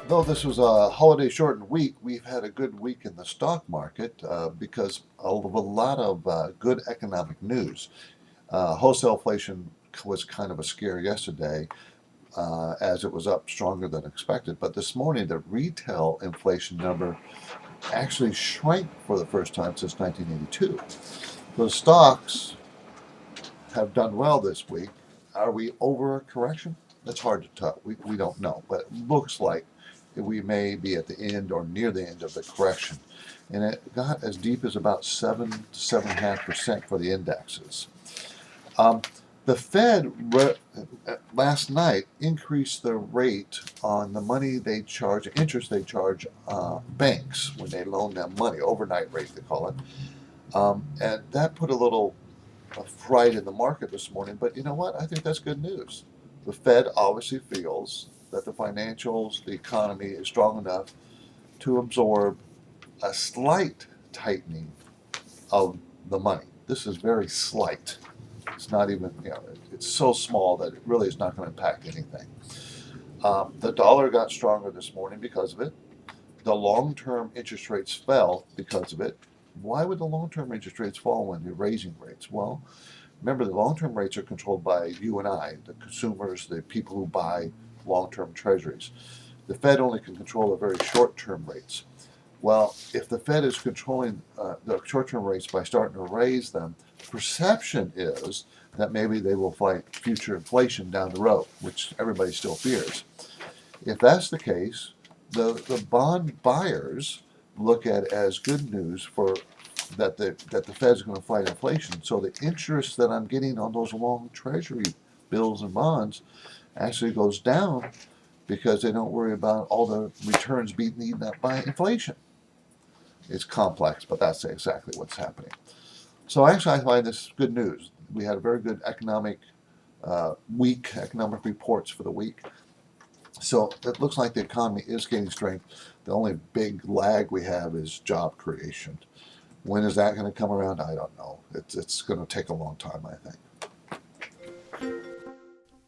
Though this was a holiday shortened week, we've had a good week in the stock market because of a lot of good economic news. Wholesale inflation was kind of a scare yesterday as it was up stronger than expected. But this morning, the retail inflation number actually shrank for the first time since 1982. The stocks have done well this week. Are we over a correction? That's hard to tell. We don't know, but it looks like we may be at the end or near the end of the correction. And it got as deep as about 7 to 7.5% for the indexes. The Fed last night increased the rate on the money they charge, interest they charge banks when they loan them money, overnight rate they call it. And that put a little fright in the market this morning. But you know what? I think that's good news. The Fed obviously feels that the financials, the economy is strong enough to absorb a slight tightening of the money. This is very slight. It's not even, it's so small that it really is not going to impact anything. The dollar got stronger this morning because of it. The long-term interest rates fell because of it. Why would the long-term interest rates fall when you're raising rates? Well, remember the long-term rates are controlled by you and I, the consumers, the people who buy long-term treasuries. The Fed only can control the very short-term rates. Well, if the Fed is controlling the short-term rates by starting to raise them, perception is that maybe they will fight future inflation down the road, which everybody still fears. If that's the case, the bond buyers look at it as good news for that the Fed's going to fight inflation. So the interest that I'm getting on those long treasury bills and bonds actually goes down because they don't worry about all the returns being eaten up by inflation. It's complex, but that's exactly what's happening. So actually, I find this good news. We had a very good economic week, economic reports for the week. So it looks like the economy is gaining strength. The only big lag we have is job creation. When is that going to come around? I don't know. It's going to take a long time, I think.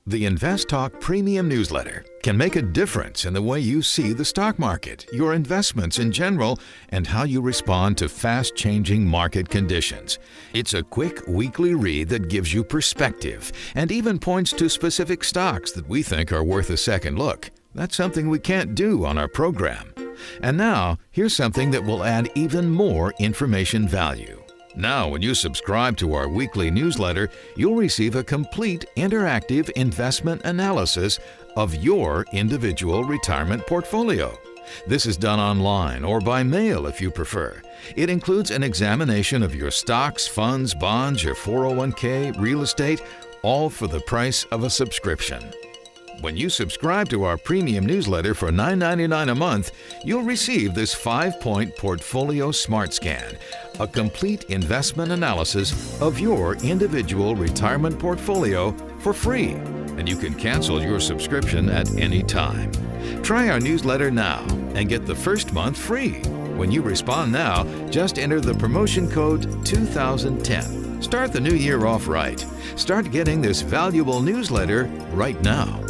The Invest Talk Premium Newsletter can make a difference in the way you see the stock market, your investments in general, and how you respond to fast-changing market conditions. It's a quick weekly read that gives you perspective and even points to specific stocks that we think are worth a second look. That's something we can't do on our program. And now, here's something that will add even more information value. Now, when you subscribe to our weekly newsletter, you'll receive a complete interactive investment analysis of your individual retirement portfolio. This is done online or by mail if you prefer. It includes an examination of your stocks, funds, bonds, your 401k, real estate, all for the price of a subscription. When you subscribe to our premium newsletter for $9.99 a month, you'll receive this 5-point Portfolio Smart Scan, a complete investment analysis of your individual retirement portfolio for free, and you can cancel your subscription at any time. Try our newsletter now and get the first month free. When you respond now, just enter the promotion code 2010. Start the new year off right. Start getting this valuable newsletter right now.